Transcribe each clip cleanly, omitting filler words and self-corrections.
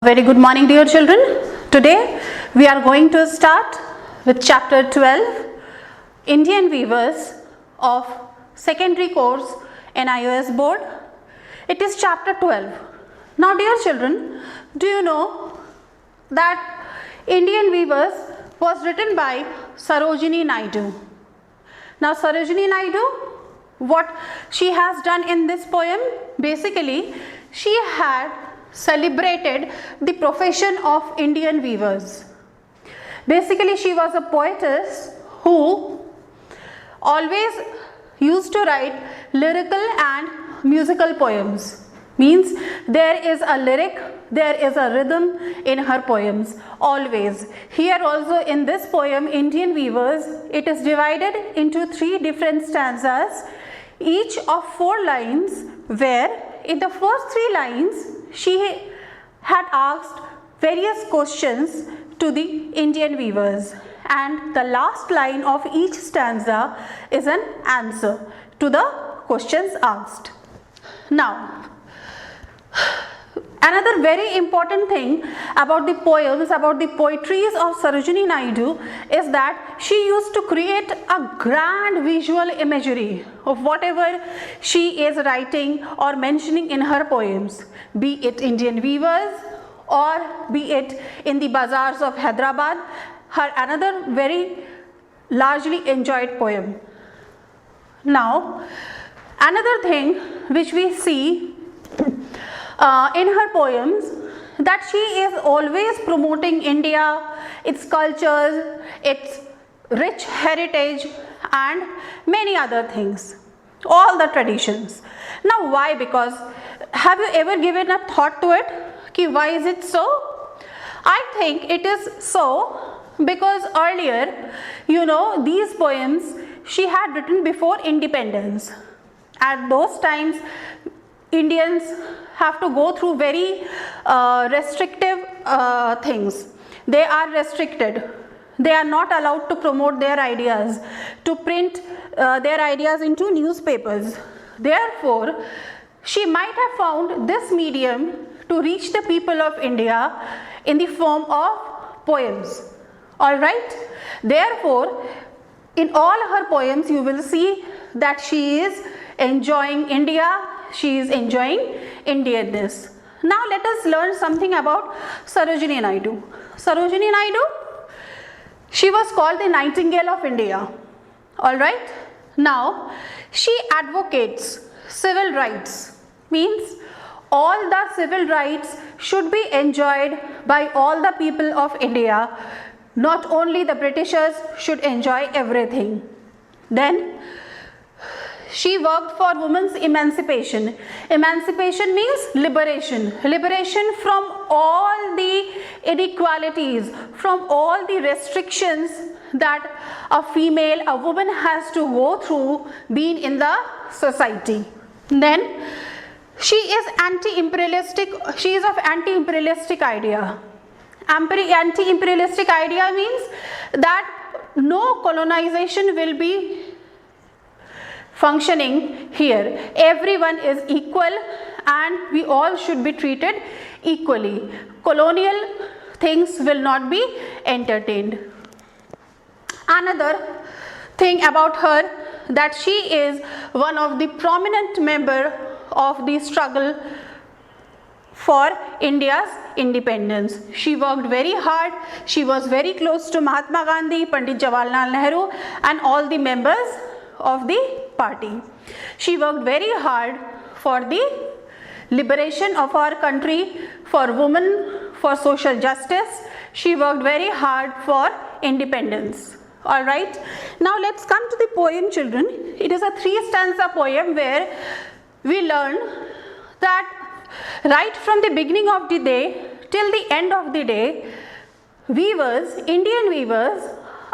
Very good morning, dear children. Today we are going to start with chapter 12, Indian Weavers of secondary course in iOS board. It is chapter 12. Now, dear children, do you know that Indian Weavers was written by Sarojini Naidu? Now, Sarojini Naidu, what she has done in this poem, basically she had celebrated the profession of Indian weavers. Basically, she was a poetess who always used to write lyrical and musical poems. Means there is a lyric, there is a rhythm in her poems, always. Here also in this poem, Indian Weavers, it is divided into 3 different stanzas, each of 4 lines, where in the first 3 lines, she had asked various questions to the Indian weavers, and the last line of each stanza is an answer to the questions asked. Now, another very important thing about the poems, about the poetries of Sarojini Naidu is that she used to create a grand visual imagery of whatever she is writing or mentioning in her poems, be it Indian weavers or be it in the bazaars of Hyderabad. Her another very largely enjoyed poem. Now, another thing which we see in her poems, that she is always promoting India, its cultures, its rich heritage and many other things, all the traditions. Now why? Because have you ever given a thought to it? Ki why is it so? I think it is so because earlier, these poems she had written before independence. At those times, Indians have to go through very restrictive things. They are restricted. They are not allowed to promote their ideas, to print their ideas into newspapers. Therefore, she might have found this medium to reach the people of India in the form of poems. Alright? Therefore, in all her poems, you will see that she is enjoying India, she is enjoying Indianness. Now let us learn something about Sarojini Naidu. Sarojini Naidu, she was called the Nightingale of India. Alright? Now, she advocates civil rights, means all the civil rights should be enjoyed by all the people of India. Not only the Britishers should enjoy everything. Then, she worked for women's emancipation. Emancipation means liberation. Liberation from all the inequalities, from all the restrictions that a female, a woman has to go through being in the society. Then, she is anti-imperialistic, she is of anti-imperialistic idea. Anti-imperialistic idea means that no colonization will be functioning here. Everyone is equal and we all should be treated equally. Colonial things will not be entertained. Another thing about her, that she is one of the prominent member of the struggle for India's independence. She worked very hard. She was very close to Mahatma Gandhi, Pandit Jawaharlal Nehru and all the members of the party. She worked very hard for the liberation of our country, for women, for social justice. She worked very hard for independence. Alright. Now let's come to the poem, children. It is a 3-stanza poem where we learn that right from the beginning of the day till the end of the day, weavers, Indian weavers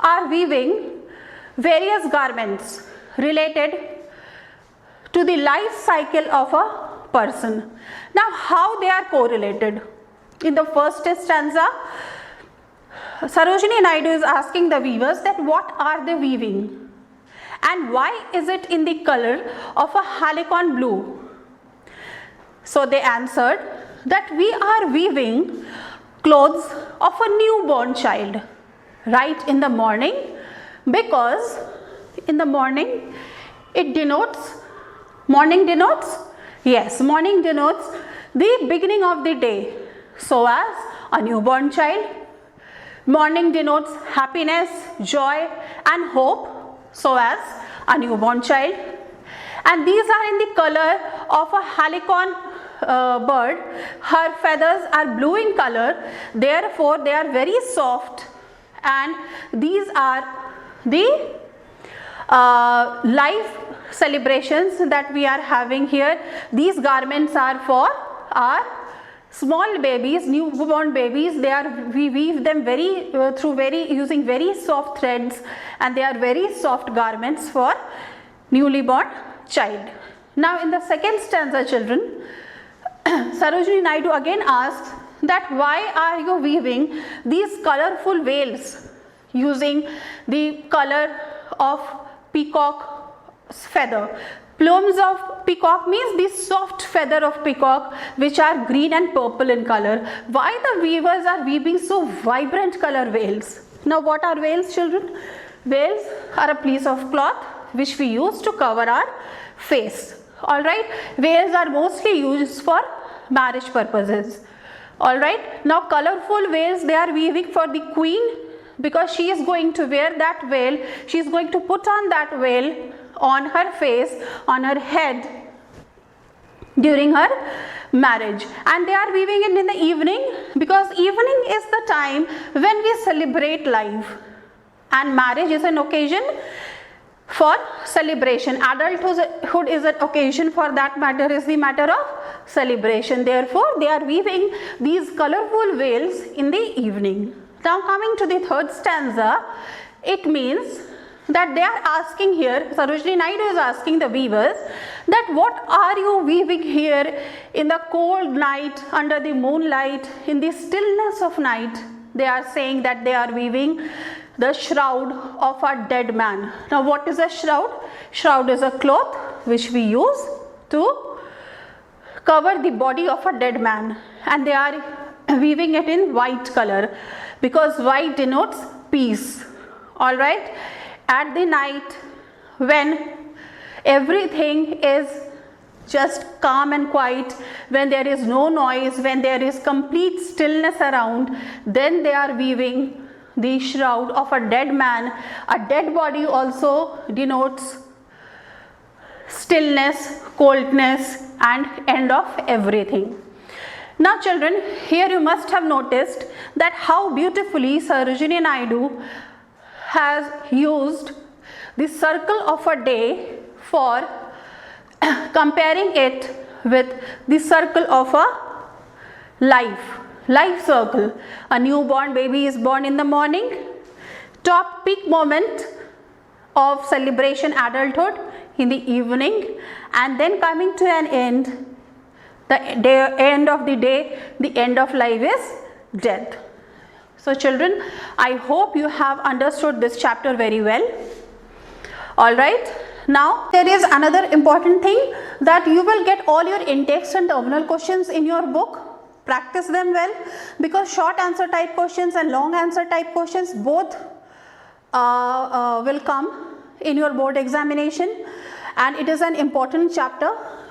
are weaving various garments related to the life cycle of a person. Now, how they are correlated? In the first stanza, Sarojini Naidu is asking the weavers that what are they weaving and why is it in the color of a halcyon blue? So they answered that we are weaving clothes of a newborn child right in the morning, because in the morning it denotes, morning denotes the beginning of the day. So as a newborn child, morning denotes happiness, joy and hope, so as a newborn child. And these are in the color of a helicon bird. Her feathers are blue in color, therefore they are very soft, and these are the life celebrations that we are having here. These garments are for our small babies, newborn babies. We weave them using very soft threads, and they are very soft garments for newly born child. Now in the second stanza, children, Sarojini Naidu again asks that why are you weaving these colorful veils using the color of peacock's feather. Plumes of peacock means the soft feather of peacock, which are green and purple in color. Why the weavers are weaving so vibrant color veils? Now what are veils, children? Veils are a piece of cloth which we use to cover our face. Alright, veils are mostly used for marriage purposes. Alright, now colorful veils they are weaving for the queen, because she is going to wear that veil, she is going to put on that veil on her face, on her head during her marriage. And they are weaving it in the evening, because evening is the time when we celebrate life, and marriage is an occasion for celebration. Adulthood is an occasion, for that matter is the matter of celebration. Therefore they are weaving these colorful veils in the evening. Now coming to the third stanza, it means that they are asking here, Sarojini Naidu is asking the weavers that what are you weaving here in the cold night, under the moonlight, in the stillness of night. They are saying that they are weaving the shroud of a dead man. Now what is a shroud? Shroud is a cloth which we use to cover the body of a dead man, and they are weaving it in white color, because white denotes peace. Alright, at the night when everything is just calm and quiet, when there is no noise, when there is complete stillness around, then they are weaving the shroud of a dead man. A dead body also denotes stillness, coldness and end of everything. Now children, here you must have noticed that how beautifully Sarojini Naidu has used the circle of a day for comparing it with the circle of a life circle. A newborn baby is born in the morning, top peak moment of celebration adulthood in the evening, and then coming to an end, the end of the day, the end of life is death. So children, I hope you have understood this chapter very well. Alright, now there is another important thing, that you will get all your in-text and terminal questions in your book. Practice them well, because short answer type questions and long answer type questions both will come in your board examination, and it is an important chapter.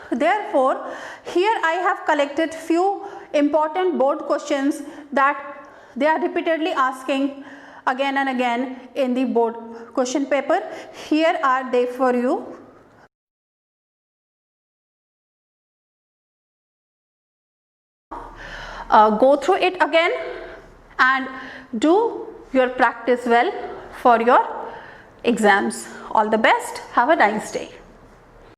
Therefore, here I have collected few important board questions that they are repeatedly asking again and again in the board question paper. Here are they for you. Go through it again and do your practice well for your exams. All the best. Have a nice day.